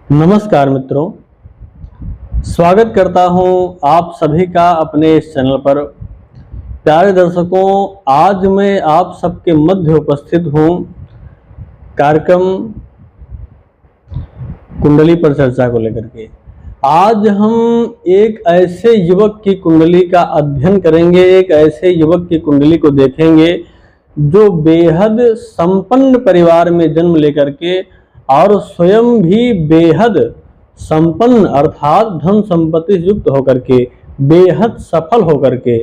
नमस्कार मित्रों, स्वागत करता हूं आप सभी का अपने इस चैनल पर। प्यारे दर्शकों, आज मैं आप सबके मध्य उपस्थित हूं कार्यक्रम कुंडली पर चर्चा को लेकर के। आज हम एक ऐसे युवक की कुंडली का अध्ययन करेंगे, एक ऐसे युवक की कुंडली को देखेंगे जो बेहद संपन्न परिवार में जन्म लेकर के और स्वयं भी बेहद संपन्न अर्थात धन संपत्ति युक्त होकर के बेहद सफल होकर के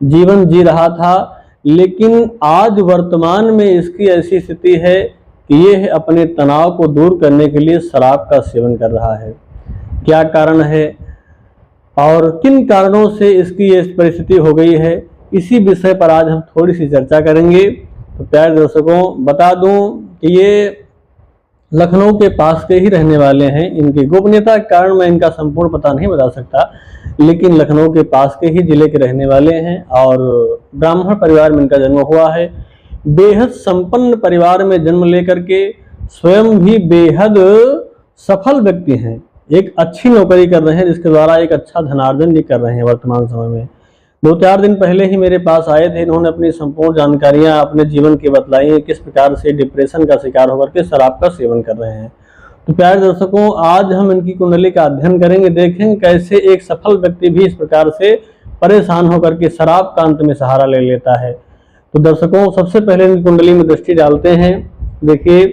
जीवन जी रहा था। लेकिन आज वर्तमान में इसकी ऐसी स्थिति है कि यह अपने तनाव को दूर करने के लिए शराब का सेवन कर रहा है। क्या कारण है और किन कारणों से इसकी ये परिस्थिति हो गई है, इसी विषय पर आज हम थोड़ी सी चर्चा करेंगे। तो प्यारे दर्शकों, बता दूं कि ये लखनऊ के पास के ही रहने वाले हैं। इनकी गोपनीयता के कारण मैं इनका संपूर्ण पता नहीं बता सकता, लेकिन लखनऊ के पास के ही जिले के रहने वाले हैं और ब्राह्मण परिवार में इनका जन्म हुआ है। बेहद संपन्न परिवार में जन्म लेकर के स्वयं भी बेहद सफल व्यक्ति हैं। एक अच्छी नौकरी कर रहे हैं जिसके द्वारा एक अच्छा धनार्जन भी कर रहे हैं वर्तमान समय में। 2-4 दिन पहले ही मेरे पास आए थे। इन्होंने अपनी संपूर्ण जानकारियां अपने जीवन की बतलाई है, किस प्रकार से डिप्रेशन का शिकार होकर के शराब का सेवन कर रहे हैं। तो प्यारे दर्शकों, आज हम इनकी कुंडली का अध्ययन करेंगे, देखेंगे कैसे एक सफल व्यक्ति भी इस प्रकार से परेशान होकर के शराब का अंत में सहारा ले लेता है। तो दर्शकों, सबसे पहले इनकी कुंडली में दृष्टि डालते हैं। देखिए,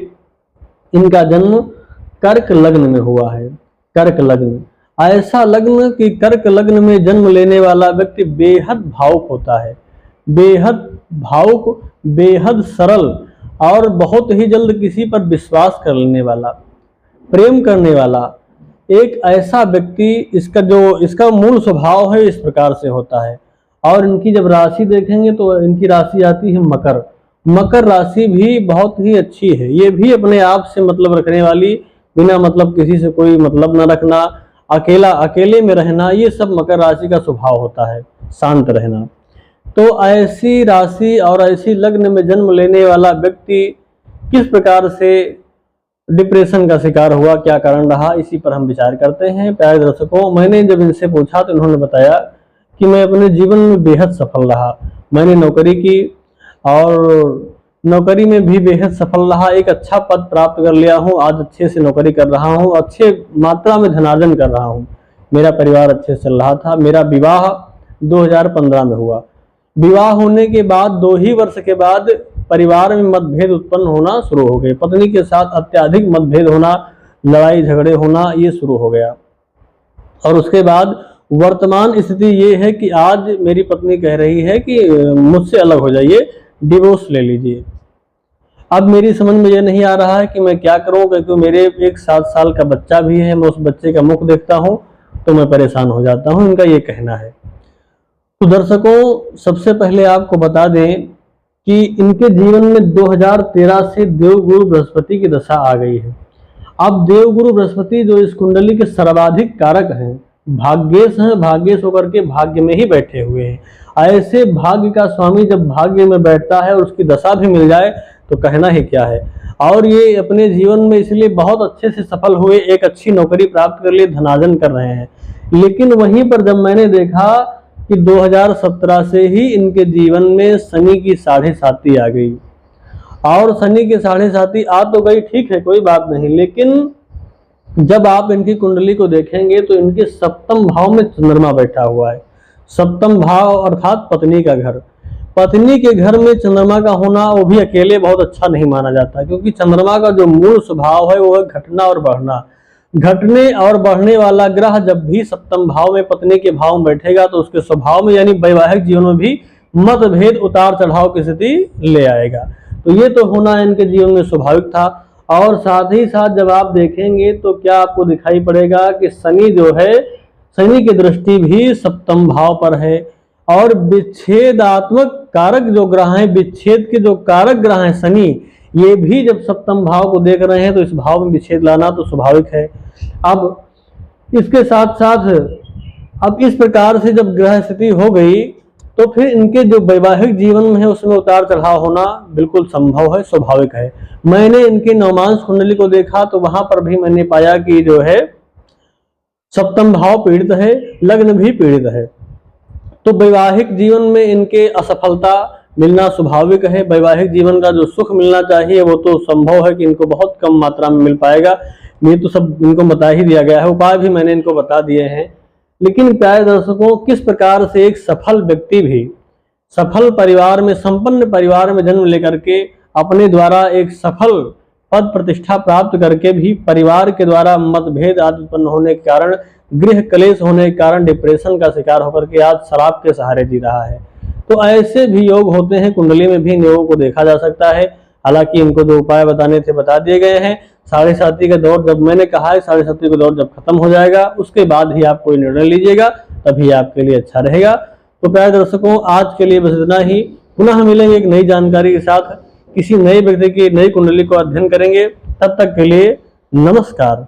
इनका जन्म कर्क लग्न में हुआ है। कर्क लग्न, ऐसा लग्न कि कर्क लग्न में जन्म लेने वाला व्यक्ति बेहद भावुक होता है, बेहद भावुक, बेहद सरल और बहुत ही जल्द किसी पर विश्वास कर लेने वाला, प्रेम करने वाला एक ऐसा व्यक्ति। इसका मूल स्वभाव है इस प्रकार से होता है। और इनकी जब राशि देखेंगे तो इनकी राशि आती है मकर। मकर राशि भी बहुत ही अच्छी है। ये भी अपने आप से मतलब रखने वाली, बिना मतलब किसी से कोई मतलब न रखना, अकेले में रहना, ये सब मकर राशि का स्वभाव होता है, शांत रहना। तो ऐसी राशि और ऐसी लग्न में जन्म लेने वाला व्यक्ति किस प्रकार से डिप्रेशन का शिकार हुआ, क्या कारण रहा, इसी पर हम विचार करते हैं। प्यारे दर्शकों, मैंने जब इनसे पूछा तो इन्होंने बताया कि मैं अपने जीवन में बेहद सफल रहा। मैंने नौकरी की और नौकरी में भी बेहद सफल रहा, एक अच्छा पद प्राप्त कर लिया हूँ। आज अच्छे से नौकरी कर रहा हूँ, अच्छे मात्रा में धनार्जन कर रहा हूँ। मेरा परिवार अच्छे से चल रहा था। मेरा विवाह 2015 में हुआ। विवाह होने के बाद 2 ही वर्ष के बाद परिवार में मतभेद उत्पन्न होना शुरू हो गए। पत्नी के साथ अत्यधिक मतभेद होना, लड़ाई झगड़े होना, ये शुरू हो गया। और उसके बाद वर्तमान स्थिति ये है कि आज मेरी पत्नी कह रही है कि मुझसे अलग हो जाइए, डिवोर्स ले लीजिए। अब मेरी समझ में ये नहीं आ रहा है कि मैं क्या करूं, क्योंकि मेरे एक 7 साल का बच्चा भी है। मैं उस बच्चे का मुख देखता हूं तो मैं परेशान हो जाता हूं, इनका ये कहना है। तो दर्शकों, सबसे पहले आपको बता दें कि इनके जीवन में 2013 से देवगुरु बृहस्पति की दशा आ गई है। अब देवगुरु बृहस्पति जो इस कुंडली के सर्वाधिक कारक हैं, भाग्येश हैं, भाग्येश होकर के भाग्य में ही बैठे हुए हैं। ऐसे भाग्य का स्वामी जब भाग्य में बैठता है और उसकी दशा भी मिल जाए तो कहना ही क्या है। और ये अपने जीवन में इसलिए बहुत अच्छे से सफल हुए, एक अच्छी नौकरी प्राप्त कर लिए, धनार्जन कर रहे हैं। लेकिन वहीं पर जब मैंने देखा कि 2017 से ही इनके जीवन में शनि की 7.5 आ गई। और शनि की 7.5 आ तो गई, ठीक है, कोई बात नहीं, लेकिन जब आप इनकी कुंडली को देखेंगे तो इनके 7वें भाव में चंद्रमा बैठा हुआ है। 7वां भाव अर्थात पत्नी का घर। पत्नी के घर में चंद्रमा का होना, वो भी अकेले, बहुत अच्छा नहीं माना जाता, क्योंकि चंद्रमा का जो मूल स्वभाव है वो है घटना और बढ़ना। घटने और बढ़ने वाला ग्रह जब भी 7वें भाव में पत्नी के भाव में बैठेगा तो उसके स्वभाव में यानी वैवाहिक जीवन में भी मतभेद, उतार चढ़ाव की स्थिति ले आएगा। तो ये तो होना इनके जीवन में स्वाभाविक था। और साथ ही साथ जब आप देखेंगे तो क्या आपको दिखाई पड़ेगा कि शनि जो है, शनि की दृष्टि भी 7वें भाव पर है। और विच्छेदात्मक कारक जो ग्रह हैं, विच्छेद के जो कारक ग्रह हैं शनि, ये भी जब 7वें भाव को देख रहे हैं तो इस भाव में विच्छेद लाना तो स्वाभाविक है। अब इसके साथ साथ अब इस प्रकार से जब ग्रह स्थिति हो गई तो फिर इनके जो वैवाहिक जीवन में है उसमें उतार चढ़ाव होना बिल्कुल संभव है, स्वाभाविक है। मैंने इनकी नवमांश कुंडली को देखा तो वहां पर भी मैंने पाया कि जो है सप्तम भाव पीड़ित है, लग्न भी पीड़ित है। तो वैवाहिक जीवन में इनके असफलता मिलना स्वाभाविक है। वैवाहिक जीवन का जो सुख मिलना चाहिए वो तो संभव है कि इनको बहुत कम मात्रा में मिल पाएगा। ये तो सब इनको बता ही दिया गया है, उपाय भी मैंने इनको बता दिए हैं। लेकिन प्यारे दर्शकों, किस प्रकार से एक सफल व्यक्ति भी सफल परिवार में, संपन्न परिवार में जन्म लेकर के अपने द्वारा एक सफल पद प्रतिष्ठा प्राप्त करके भी परिवार के द्वारा मतभेद आदि उत्पन्न होने के कारण, गृह क्लेश होने के कारण डिप्रेशन का शिकार होकर के आज शराब के सहारे जी रहा है। तो ऐसे भी योग होते हैं, कुंडली में भी इन योगों को देखा जा सकता है। हालांकि इनको जो उपाय बताने थे बता दिए गए हैं। साढ़े साथी का दौर, जब मैंने कहा है साढ़े साथी का दौर जब खत्म हो जाएगा उसके बाद ही आप कोई निर्णय लीजिएगा, तभी आपके लिए अच्छा रहेगा। तो प्यारे दर्शकों, आज के लिए बस इतना ही। पुनः मिलेंगे एक नई जानकारी के साथ, किसी नए व्यक्ति की नई कुंडली को अध्ययन करेंगे। तब तक के लिए नमस्कार।